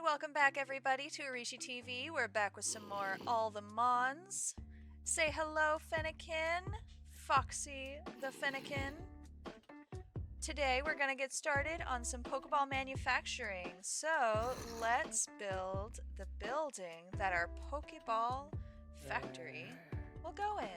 welcome back everybody to Arishi TV. We're back with some more All the Mons. Say hello, Fennekin. Foxy the Fennekin. Today we're going to get started on some Pokeball manufacturing. So let's build the building that our Pokeball factory will go in.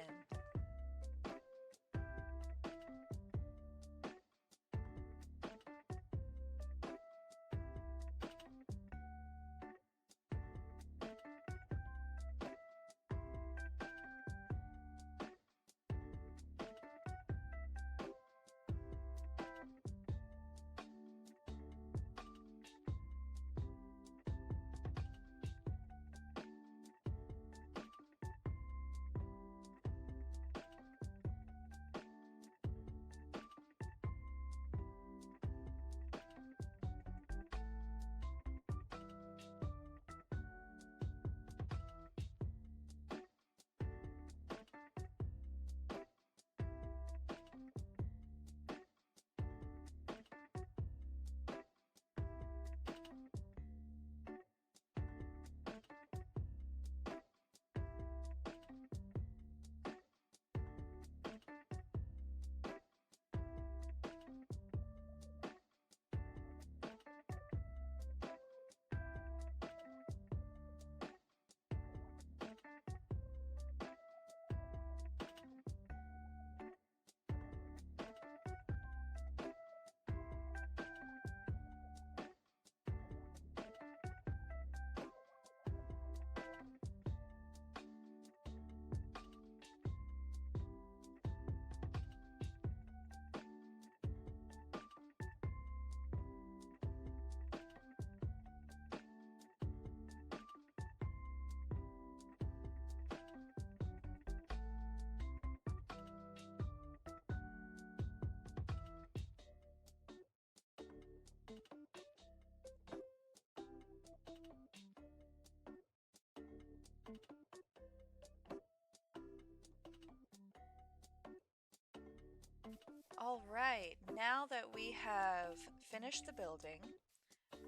Alright, now that we have finished the building,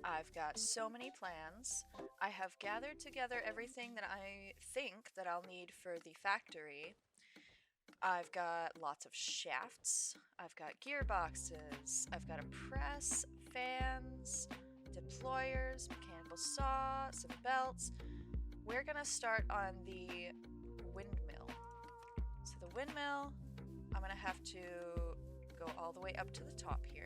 I've got so many plans. I have gathered together everything that I think that I'll need for the factory. I've got lots of shafts, I've got gearboxes, I've got a press, fans, deployers, mechanical saw, some belts. We're gonna start on the windmill. So the windmill, I'm gonna have to go all the way up to the top here.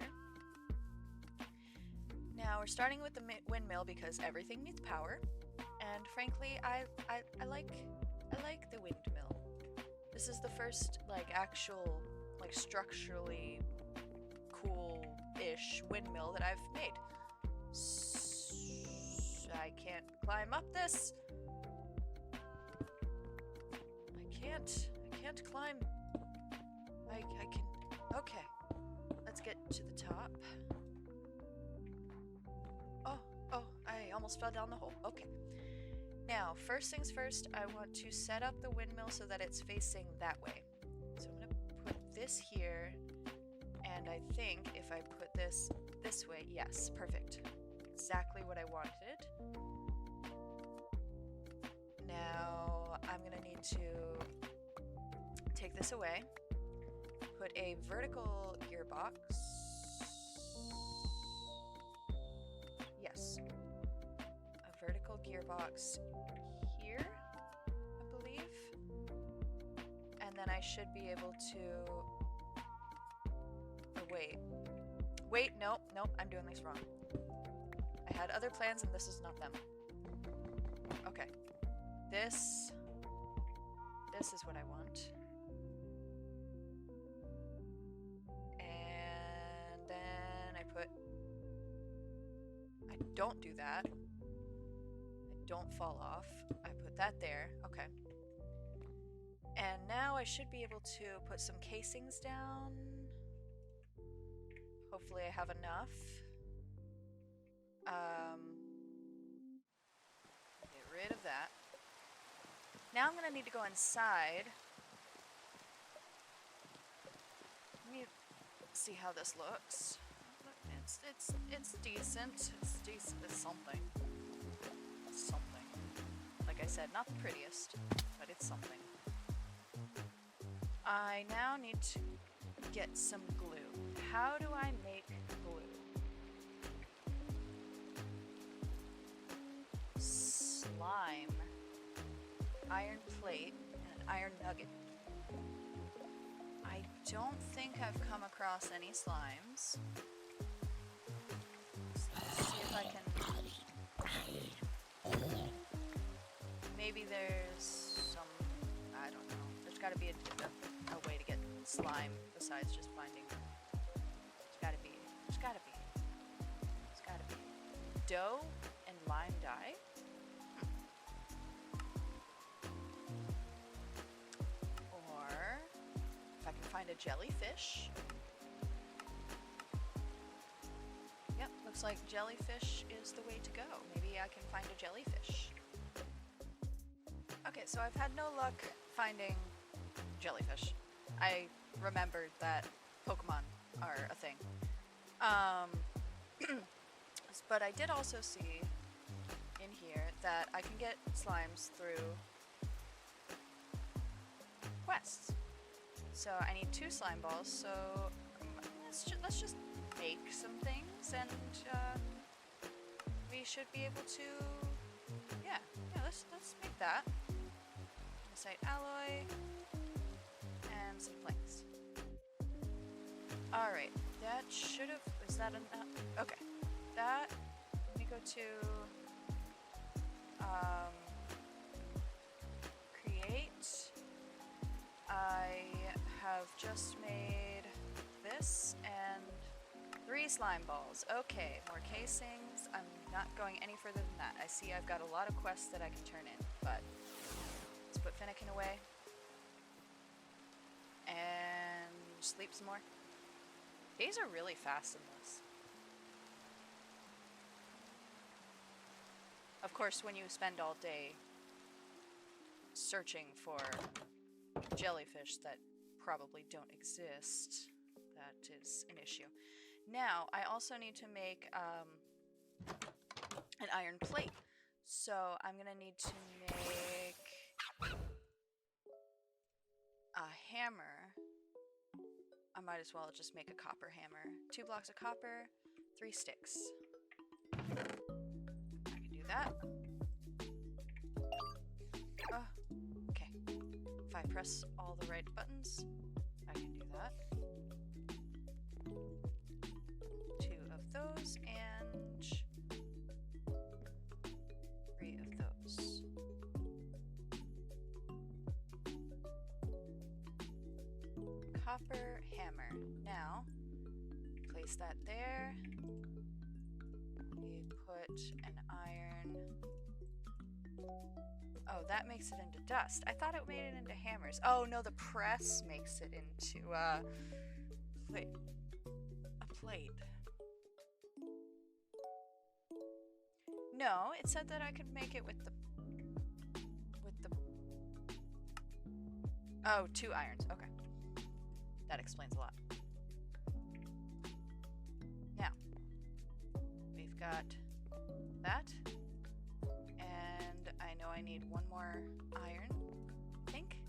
Now we're starting with the windmill because everything needs power, and frankly, I like the windmill. This is the first actual structurally cool-ish windmill that I've made. I can't climb up this. I can't climb. I can. Okay, let's get to the top. Oh, I almost fell down the hole. Okay. Now, first things first, I want to set up the windmill so that it's facing that way. So I'm going to put this here, and I think if I put this way, yes, perfect. Exactly what I wanted. Now, I'm going to need to take this away. Put a vertical gearbox. Yes. A vertical gearbox here, I believe. And then I should be able to... Oh, wait, nope, I'm doing this wrong. I had other plans and this is not them. Okay. This is what I want. I don't do that. I don't fall off. I put that there. Okay. And now I should be able to put some casings down. Hopefully I have enough. Get rid of that. Now I'm going to need to go inside. Let me see how this looks. It's decent. It's decent as something. said, not the prettiest, but it's something. I now need to get some glue. How do I make glue? Slime, iron plate, and an iron nugget. I don't think I've come across any slimes. Let's see if I can... Maybe there's some... I don't know. There's gotta be a way to get slime besides just finding... There's gotta be. There's gotta be. There's gotta be. Dough and lime dye. Or... if I can find a jellyfish. Yep, looks like jellyfish is the way to go. Maybe I can find a jellyfish. Okay, so I've had no luck finding jellyfish. I remembered that Pokemon are a thing. But I did also see in here that I can get slimes through quests. So I need 2 slime balls, so let's just make some things, and we should be able to, yeah, let's make that. Site alloy and some planks. All right, that should have. Is that enough? Okay, that. Let me go to create. I have just made this and 3 slime balls. Okay, more casings. I'm not going any further than that. I see I've got a lot of quests that I can turn in, but let's put Finnegan away. And sleep some more. Days are really fast in this. Of course, when you spend all day searching for jellyfish that probably don't exist, that is an issue. Now, I also need to make an iron plate. So I'm gonna need to make a hammer. I might as well just make a copper hammer. 2 blocks of copper, 3 sticks. I can do that. Oh, okay. If I press all the right buttons, I can do that. 2 of those and 3 of those. Copper hammer. Now, place that there. We put an iron. Oh, that makes it into dust. I thought it made it into hammers. Oh no, the press makes it into a plate. No, it said that I could make it with the oh, 2 irons. Okay. That explains a lot. Now, we've got that. And I know I need 1 more iron, I think.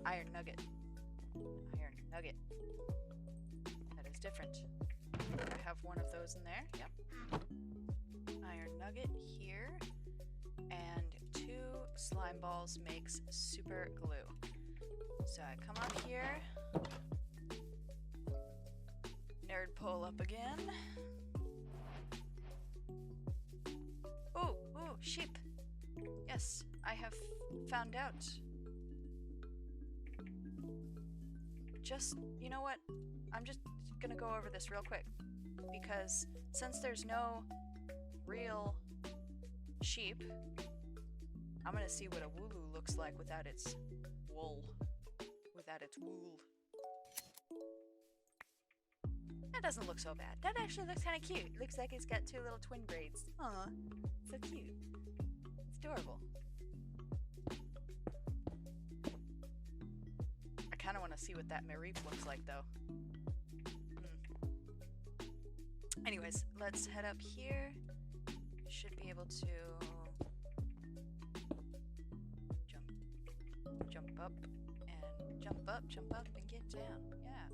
Iron nugget. Iron nugget. That is different. I have 1 of those in there. Yep. Iron nugget here. And 2 slime balls makes super glue. So I come up here. Nerd pull up again. Ooh, sheep. Yes, I have found out. Just, you know what? I'm just gonna go over this real quick. Because since there's no real sheep, I'm gonna see what a wooloo looks like without its wool. Without its wool. That doesn't look so bad. That actually looks kind of cute. Looks like it's got 2 little twin braids. Aw, so cute. It's adorable. I kind of want to see what that Mareep looks like, though. Anyways, let's head up here. Should be able to Jump up and jump up and get down. Yeah.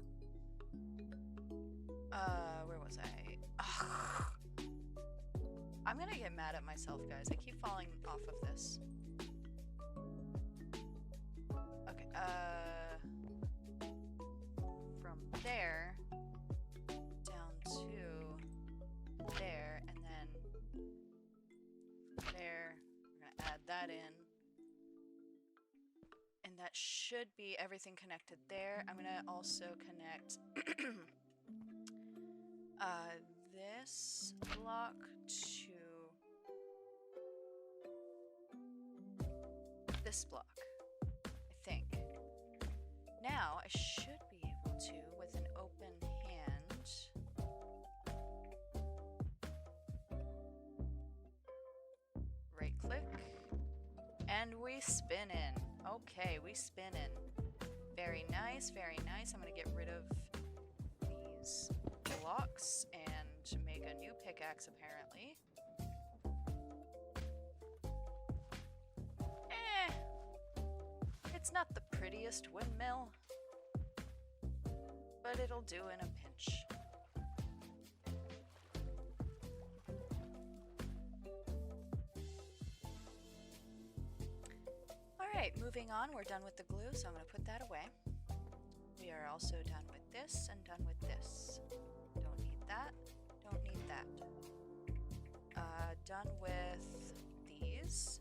Where was I? Ugh. I'm gonna get mad at myself, guys. I keep falling off of this. Okay, from there down to there, and then there. We're gonna add that in. And that should be everything connected there. I'm gonna also connect this block to this block, I think. Now I should be able to, with an open hand, right click, and we spin in. Okay, we spin in. Very nice, very nice. I'm gonna get rid of these blocks and make a new pickaxe, apparently. It's not the prettiest windmill, but it'll do in a pinch. Alright, moving on, we're done with the glue, so I'm going to put that away. We are also done with this and done with this. Don't need that, don't need that. Done with these.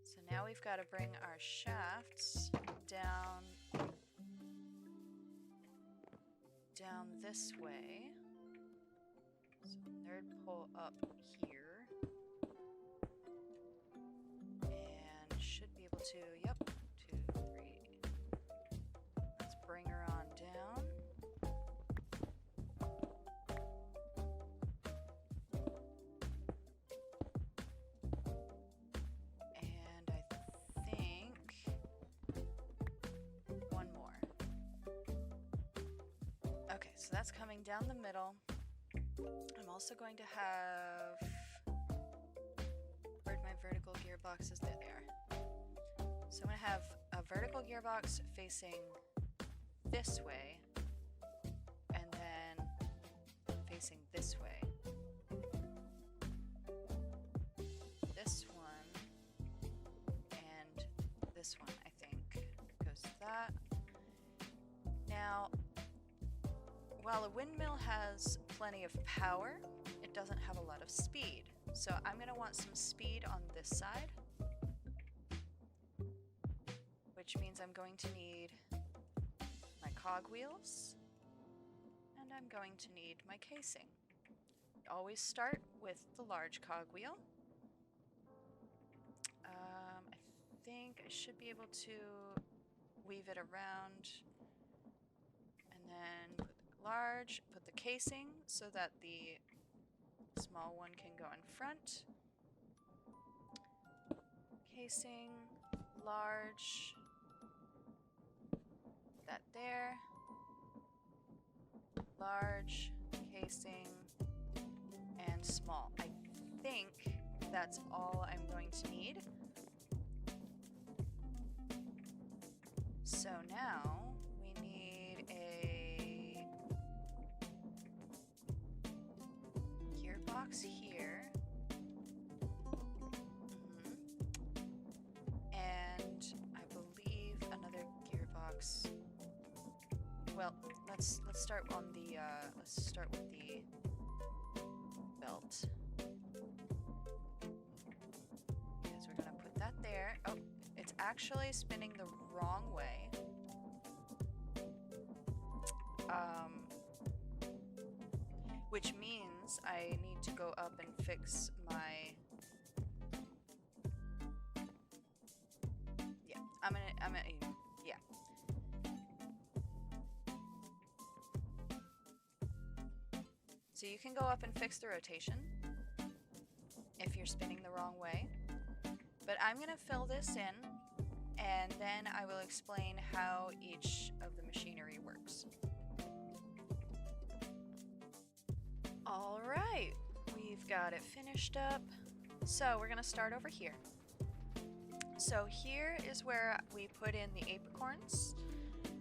So now we've got to bring our shafts down this way. So third pull up here. And should be able to, yep, 2, 3. Let's bring her on down. And I think one more. Okay, so that's coming down the middle. I'm also going to have, where'd my vertical gearboxes? There they are. So I'm going to have a vertical gearbox facing this way, and then facing this way. This one, and this one, I think, goes to that. Now, while a windmill has plenty of power, it doesn't have a lot of speed. So I'm going to want some speed on this side, which means I'm going to need my cogwheels, and I'm going to need my casing. Always start with the large cogwheel. I think I should be able to weave it around, and then put the large, put the casing so that the small one can go in front. Casing, large, that there, large, casing, and small. I think that's all I'm going to need. So now we need a gearbox here. And I believe another gearbox. Well, let's start on the let's start with the belt. Because we're gonna put that there. Oh, it's actually spinning the wrong way. Which means I need to go up and fix my. Yeah, I'm gonna, yeah. So you can go up and fix the rotation if you're spinning the wrong way. But I'm gonna fill this in, and then I will explain how each of the machinery works. All right, we've got it finished up. So we're gonna start over here. So here is where we put in the apricorns,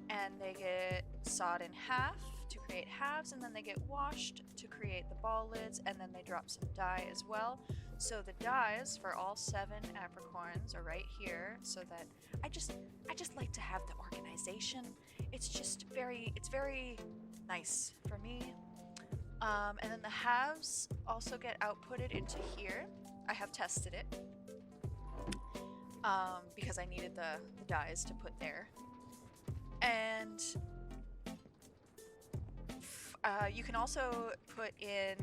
and they get sawed in half to create halves, and then they get washed to create the ball lids, and then they drop some dye as well. So the dyes for all 7 apricorns are right here, so that I just like to have the organization. It's very nice for me. And then the halves also get outputted into here. I have tested it because I needed the dyes to put there. And you can also put in,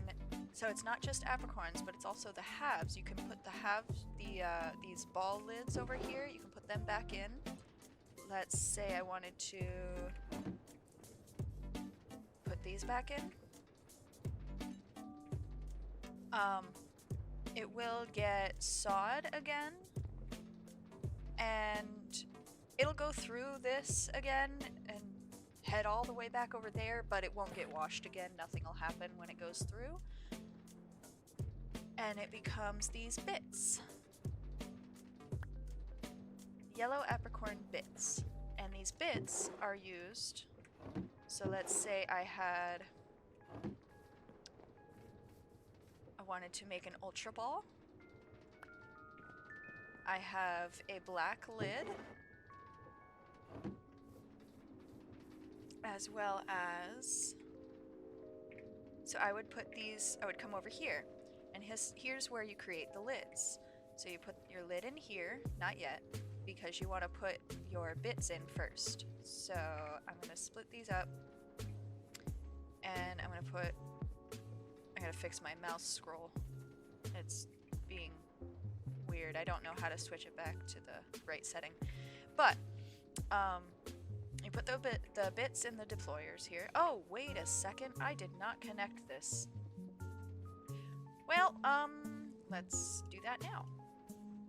so it's not just apricorns, but it's also the halves. You can put the halves, these ball lids over here, you can put them back in. Let's say I wanted to put these back in. It will get sawed again, and it'll go through this again and head all the way back over there, but it won't get washed again. Nothing will happen when it goes through. And it becomes these bits. Yellow apricorn bits. And these bits are used, so let's say I wanted to make an ultra ball. I have a black lid, as well as, so I would put these, I would come over here, and here's where you create the lids. So you put your lid in here, not yet, because you want to put your bits in first. So I'm going to split these up, and I'm going to fix my mouse scroll. It's being weird. I don't know how to switch it back to the right setting. But you put the bits in the deployers here. Oh, wait a second. I did not connect this. Well, let's do that now.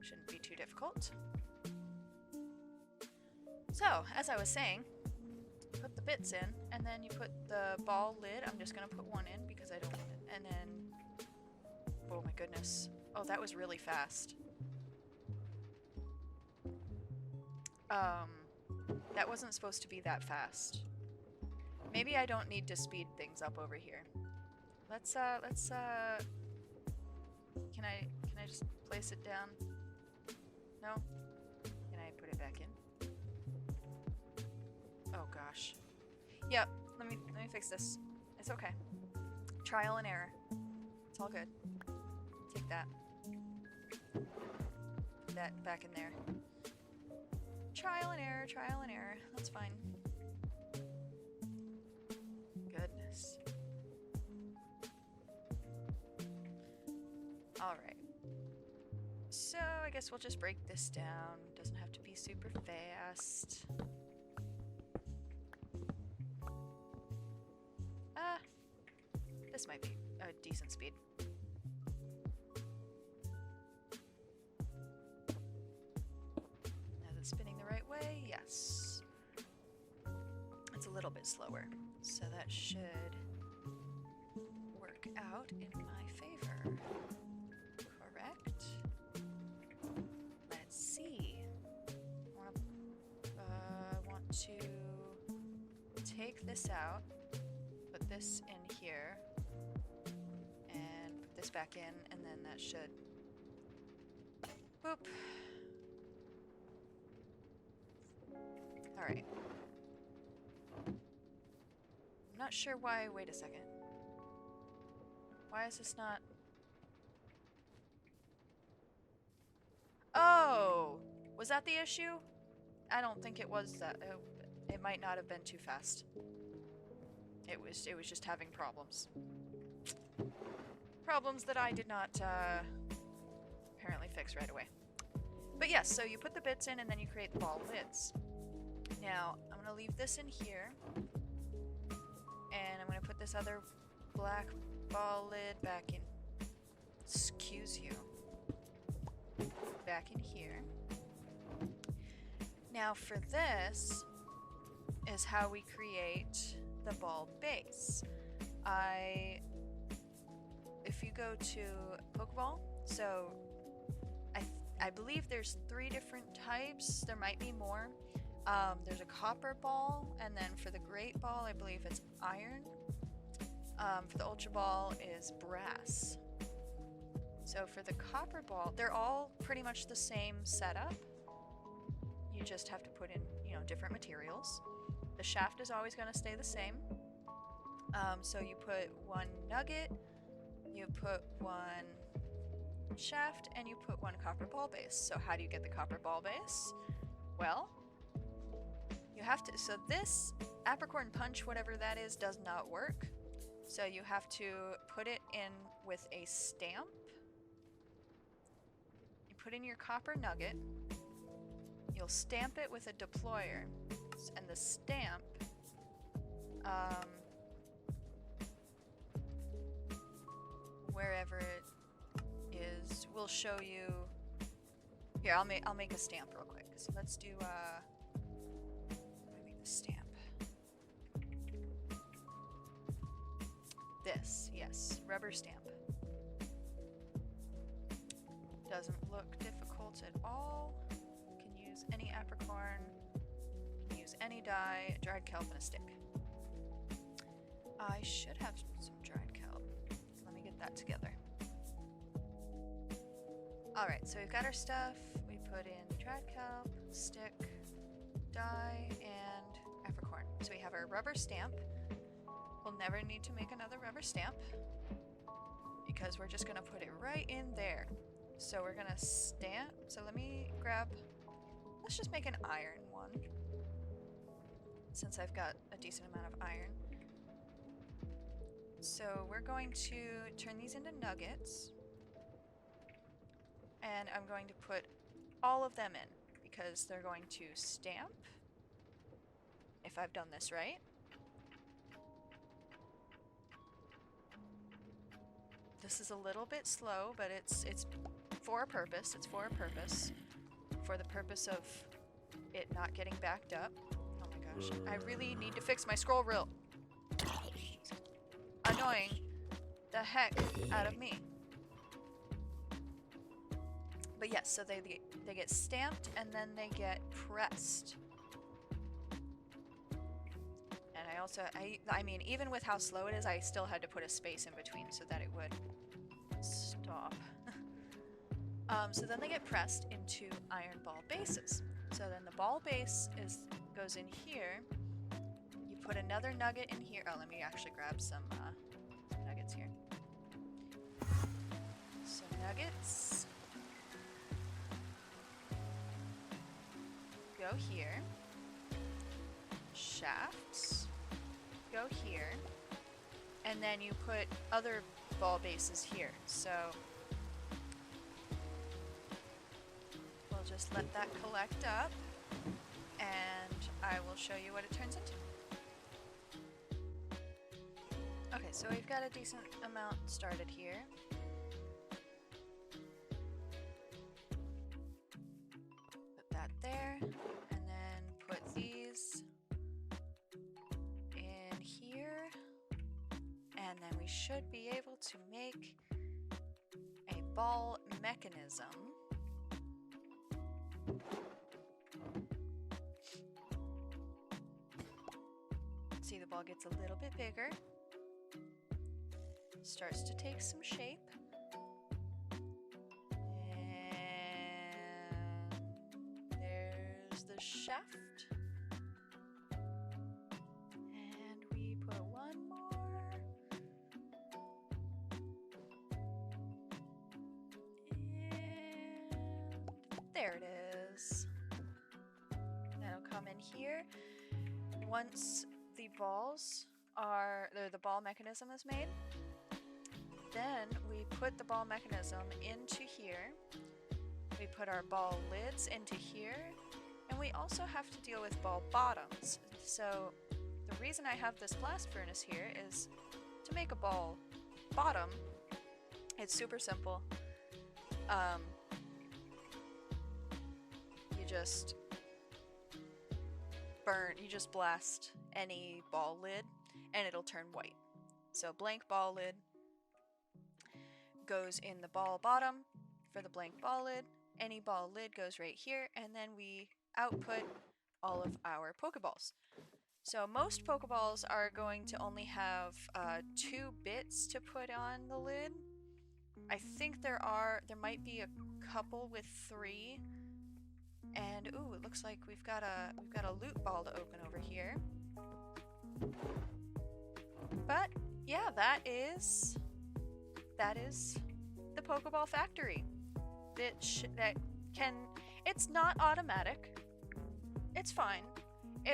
Shouldn't be too difficult. So, as I was saying, put the bits in, and then you put the ball lid. I'm just going to put one in because I don't want it. And then, oh my goodness. Oh, that was really fast. That wasn't supposed to be that fast. Maybe I don't need to speed things up over here. Can I just place it down? No? Can I put it back in? Oh gosh. Yep, let me fix this. It's okay. Trial and error. It's all good. Take that. Put that back in there. Trial and error, trial and error. That's fine. Goodness. Alright. So, I guess we'll just break this down. Doesn't have to be super fast. This might be a decent speed. Is it spinning the right way? Yes. It's a little bit slower, so that should work out in my favor. Correct. Let's see. I want to take this out, put this in here, and put this back in, and then that should, boop. Alright. I'm not sure why, wait a second. Why is this not? Oh! Was that the issue? I don't think it was that. It might not have been too fast. It was just having problems. Problems that I did not apparently fix right away. But yes, so you put the bits in and then you create the ball lids. Now, I'm going to leave this in here. And I'm going to put this other black ball lid back in. Excuse you. Back in here. Now for this is how we create the ball base. If you go to Pokeball, so I believe there's 3 different types. There might be more. There's a copper ball, and then for the great ball, I believe it's iron. For the ultra ball is brass. So for the copper ball, they're all pretty much the same setup. You just have to put in, you know, different materials. The shaft is always going to stay the same. So you put 1 nugget, you put 1 shaft, and you put 1 copper ball base. So how do you get the copper ball base? Well, you have to, so this apricorn punch, whatever that is, does not work. So you have to put it in with a stamp. You put in your copper nugget. You'll stamp it with a deployer. And the stamp, wherever it is, will show you. Here, I'll make a stamp real quick. So let's do let me make the stamp. This, yes, rubber stamp. Doesn't look difficult at all. You can use any apricorn, you can use any dye, dried kelp, and a stick. I should have some dried kelp. Let me get that together. Alright, so we've got our stuff. We put in dried kelp, stick, dye, and apricorn. So we have our rubber stamp. We'll never need to make another rubber stamp because we're just going to put it right in there. So we're going to stamp. So let me grab, let's just make an iron one since I've got a decent amount of iron. So we're going to turn these into nuggets. And I'm going to put all of them in because they're going to stamp, if I've done this right. This is a little bit slow, but it's for a purpose. It's for a purpose. For the purpose of it not getting backed up. Oh my gosh. I really need to fix my scroll reel. Annoying the heck out of me. But yes, so they get stamped and then they get pressed. And I also, I mean, even with how slow it is, I still had to put a space in between so that it would stop. So then they get pressed into iron ball bases. So then the ball base goes in here. You put another nugget in here. Oh, let me actually grab some nuggets here. So nuggets go here. Shafts go here. And then you put other ball bases here. So we'll just let that collect up and I will show you what it turns into. Okay, so we've got a decent amount started here. Put that there, and then put these in here, and then we should be able to make a ball mechanism. See, the ball gets a little bit bigger. Starts to take some shape. And there's the shaft. And we put one more. And there it is. That'll come in here. Once the balls are, the ball mechanism is made, then we put the ball mechanism into here. We put our ball lids into here. And we also have to deal with ball bottoms. So the reason I have this blast furnace here is to make a ball bottom. It's super simple. You just blast any ball lid and it'll turn white. So blank ball lid goes in the ball bottom for the blank ball lid. any ball lid goes right here, and then we output all of our Pokeballs. So most Pokeballs are going to only have 2 bits to put on the lid. I think there might be a couple with 3. And ooh, it looks like we've got a loot ball to open over here. But yeah, that is the Pokeball factory. It's not automatic. It's fine.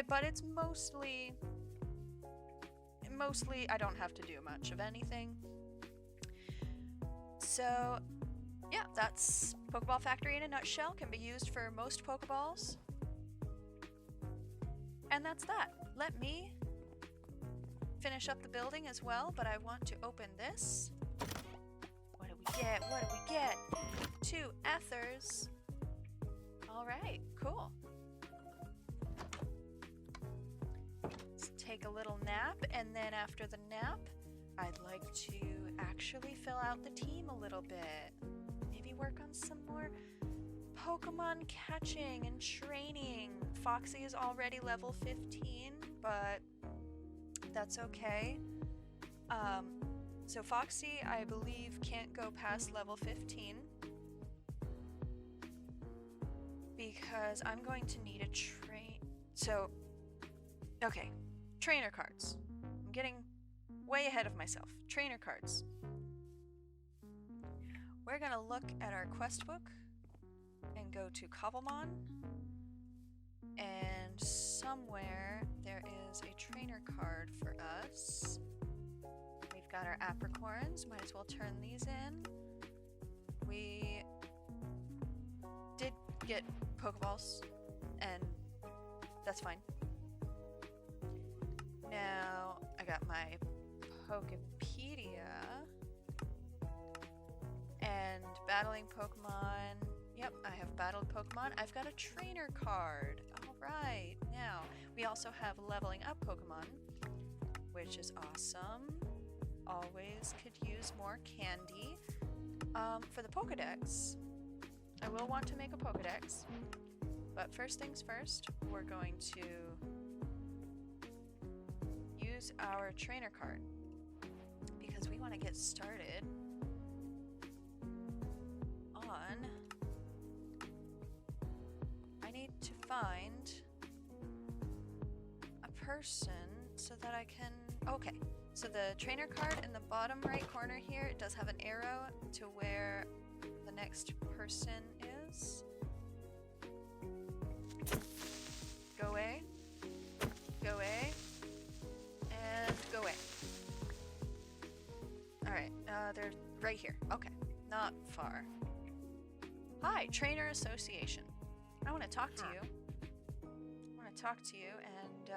But it's mostly I don't have to do much of anything. So yeah, that's Pokeball Factory in a nutshell. Can be used for most Pokeballs. And that's that. Let me finish up the building as well, but I want to open this. What do we get? What do we get? 2 ethers. Alright, cool. Let's take a little nap, and then after the nap, I'd like to actually fill out the team a little bit. Maybe work on some more Pokemon catching and training. Foxy is already level 15, but that's okay. So Foxy, I believe, can't go past level 15 because I'm going to need a okay, trainer cards. I'm getting way ahead of myself. Trainer cards. We're gonna look at our quest book and go to Cobblemon, and somewhere there is a trainer card for us. We've got our apricorns, might as well turn these in. We did get Pokeballs, and that's fine. Now I got my Pokepedia and battling Pokemon. Yep, I have battled Pokemon. I've got a trainer card. Alright, now we also have leveling up Pokemon, which is awesome. Always could use more candy. For the Pokedex, I will want to make a Pokedex, but first things first, we're going to use our trainer card because we want to get started on... I need to find a person so that I can... Okay, so the trainer card in the bottom right corner here, it does have an arrow to where the next person is. Go away. Go away. And go away. Alright, they're right here. Okay, not far. Hi, Trainer Association. I want to talk to you. I want to talk to you and,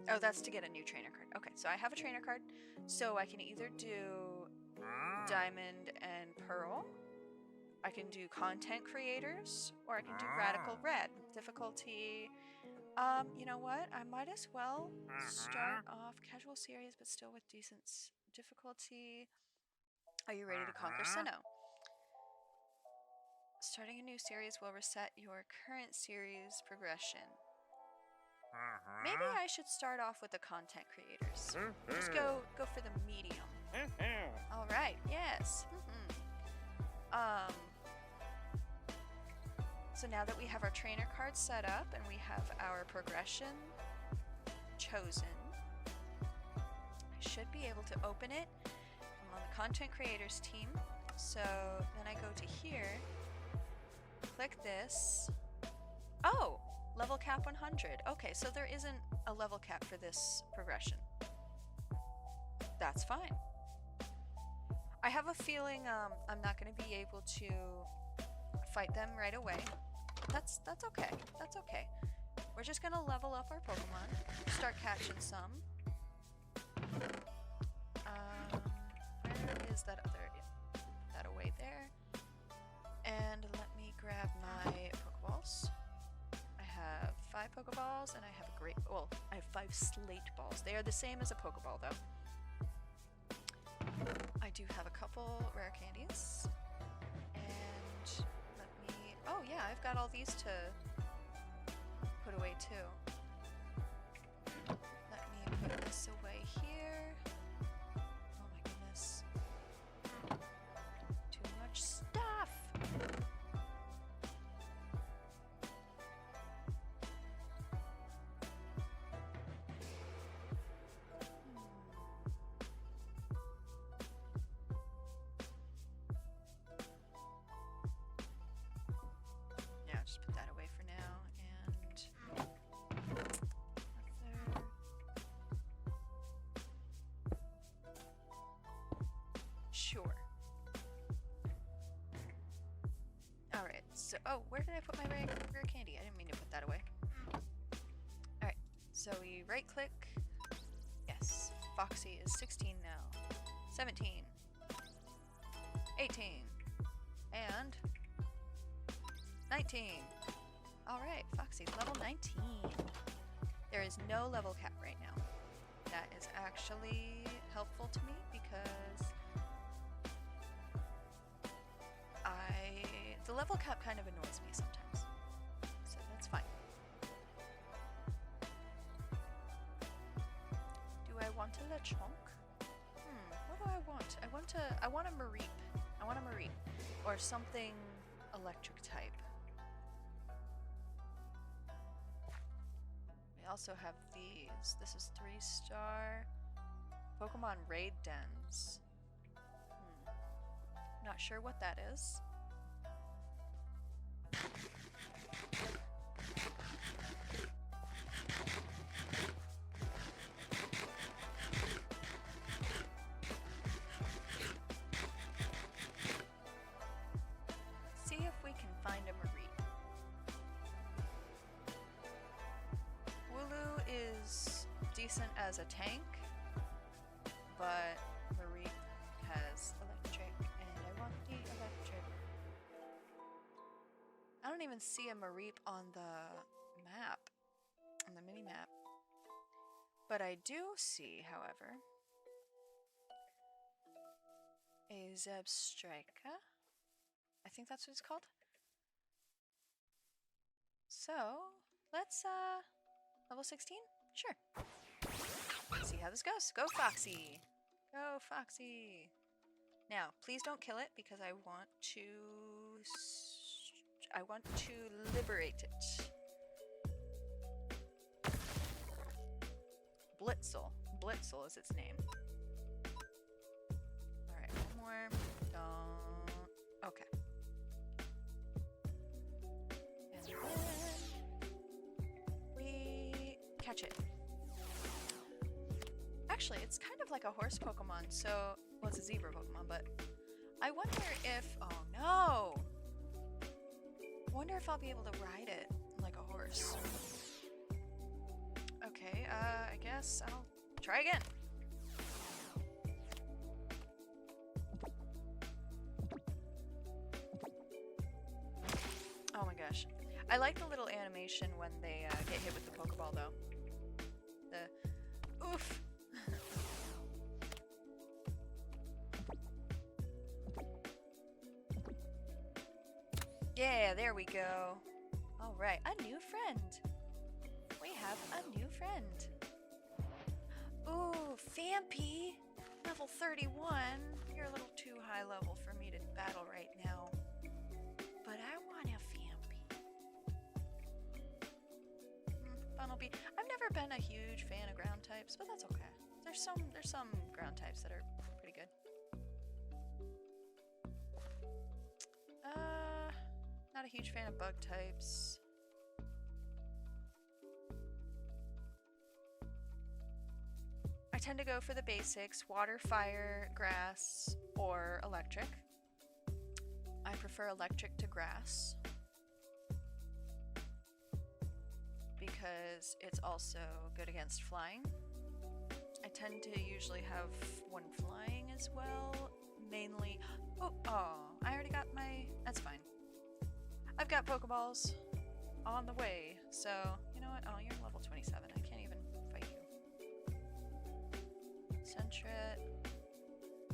Oh, that's to get a new trainer card. Okay, so I have a trainer card, so I can either do Diamond and Pearl, I can do Content Creators, or I can do Radical Red. Difficulty, you know what? I might as well start off casual series, but still with decent difficulty. Are you ready to conquer Sinnoh? Starting a new series will reset your current series progression. Maybe I should start off with the content creators. Just go for the medium. All right. Yes. So now that we have our trainer card set up and we have our progression chosen, I should be able to open it. I'm on the content creators team. So then I go to here, click this. Oh! Level cap 100. Okay, so there isn't a level cap for this progression. That's fine. I have a feeling I'm not going to be able to fight them right away. That's okay. That's okay. We're just going to level up our Pokemon, start catching some. Where is that other? Yeah, that away there. And let me grab my Pokeballs. I have 5 Pokeballs, and I have I have 5 Slate Balls. They are the same as a Pokeball, though. I do have a couple rare candies. And let me... Oh yeah, I've got all these to put away too. Let me put this away here. Oh my goodness. Too much stuff! Yeah, just put that away for now, and sure. Alright, so, oh, where did I put my rare candy? I didn't mean to put that away. Alright, so we right click. Yes, Foxy is 16 now. 17. 18. And 19. Alright, Foxy's level 19. There is no level cap right now. That is actually helpful to me because the level cap kind of annoys me sometimes. So that's fine. Do I want a Lechonk? What do I want? I want a Mareep. I want a Mareep. Or something electric type. We also have these. This is 3-star Pokemon Raid Dens. Not sure what that is. See if we can find a Mareep. Wooloo is decent as a tank, but Mareep has electric, and I want the electric. I don't even see a Mareep on the map, on the mini-map. But I do see, however, a Zebstrika. I think that's what it's called. So, let's, level 16? Sure. Let's see how this goes. Go, Foxy! Go, Foxy! Now, please don't kill it because I want to liberate it. Blitzel. Blitzel is its name. Alright, one more. Okay. And then we catch it. Actually, it's kind of like a horse Pokemon, so... Well, it's a zebra Pokemon, but... I wonder if... Oh, no! I wonder if I'll be able to ride it like a horse. Okay, I guess I'll try again. Oh my gosh. I like the little animation when they get hit with the Pokeball, though. The... Oof! Yeah, there we go. Alright, a new friend. We have a new friend. Ooh, Fampy! Level 31. You're a little too high level for me to battle right now. But I want a Fampy. Funnelby. I've never been a huge fan of ground types, but that's okay. There's some ground types that are pretty good. Not a huge fan of bug types. I tend to go for the basics: water, fire, grass, or electric. I prefer electric to grass because it's also good against flying. I tend to usually have one flying as well, mainly... Oh, I already got my... That's fine. I've got Pokeballs on the way, so you know what? Oh, you're level 27. I can't even fight you. Sentret.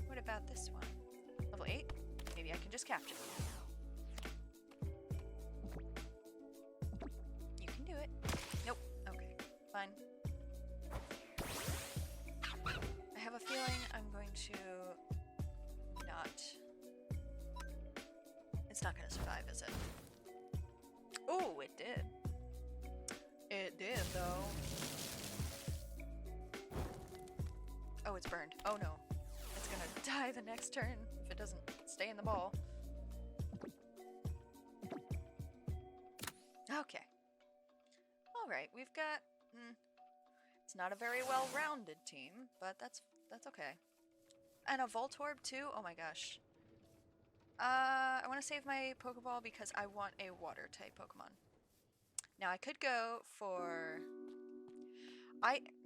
Would about this one? Level 8? Maybe I can just capture it. You can do it. Nope. Okay. Fine. I have a feeling I'm going to not... It's not going to survive, is it? Oh, it did. It did, though. Oh, it's burned. Oh, no. It's gonna die the next turn if it doesn't stay in the ball. Okay. Alright, we've got... it's not a very well-rounded team, but that's okay. And a Voltorb, too? Oh my gosh. I want to save my Pokeball because I want a Water-type Pokemon. Now, I could go for...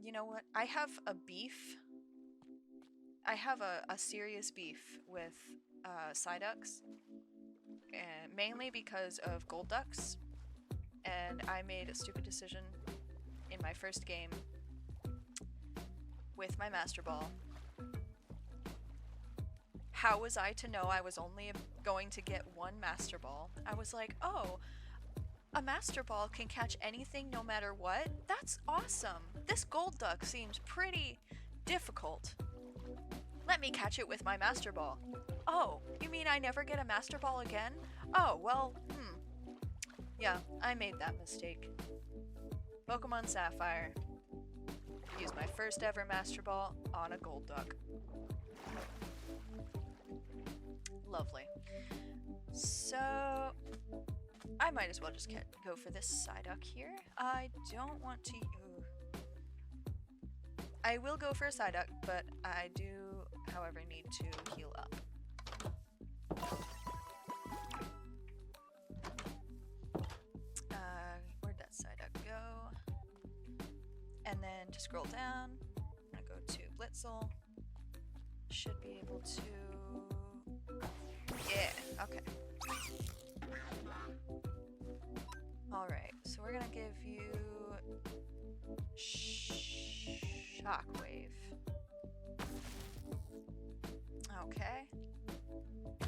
You know what? I have a beef. I have a serious beef with Psyducks. And mainly because of Golducks. And I made a stupid decision in my first game with my Master Ball. How was I to know I was only going to get one Master Ball? I was like, oh, a Master Ball can catch anything no matter what? That's awesome! This Golduck seems pretty difficult. Let me catch it with my Master Ball. Oh, you mean I never get a Master Ball again? Oh, well, yeah, I made that mistake. Pokemon Sapphire. Used my first ever Master Ball on a Golduck. Lovely. So, I might as well just go for this Psyduck here. I don't want to... Ooh. I will go for a Psyduck, but I do, however, need to heal up. Where'd that Psyduck go? And then to scroll down, I'm gonna go to Blitzel. Should be able to... Yeah, okay. Alright, so we're gonna give you... Shockwave. Okay.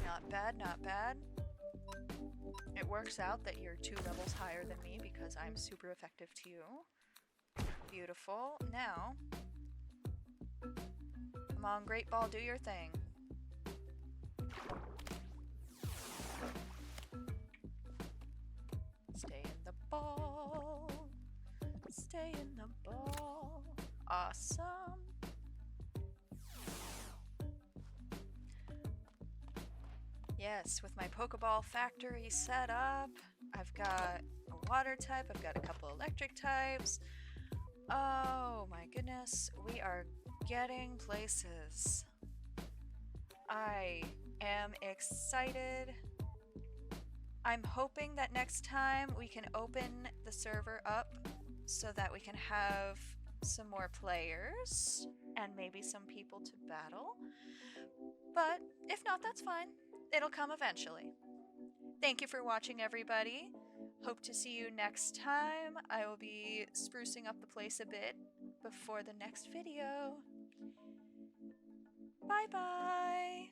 Not bad, not bad. It works out that you're 2 levels higher than me because I'm super effective to you. Beautiful. Now, come on, Great Ball, do your thing. Stay in the ball. Stay in the ball. Awesome. Yes, with my Pokeball factory set up, I've got a water type, I've got a couple electric types. Oh my goodness, we are getting places. I am excited. I'm hoping that next time we can open the server up so that we can have some more players and maybe some people to battle. But if not, that's fine. It'll come eventually. Thank you for watching, everybody. Hope to see you next time. I will be sprucing up the place a bit before the next video. Bye-bye!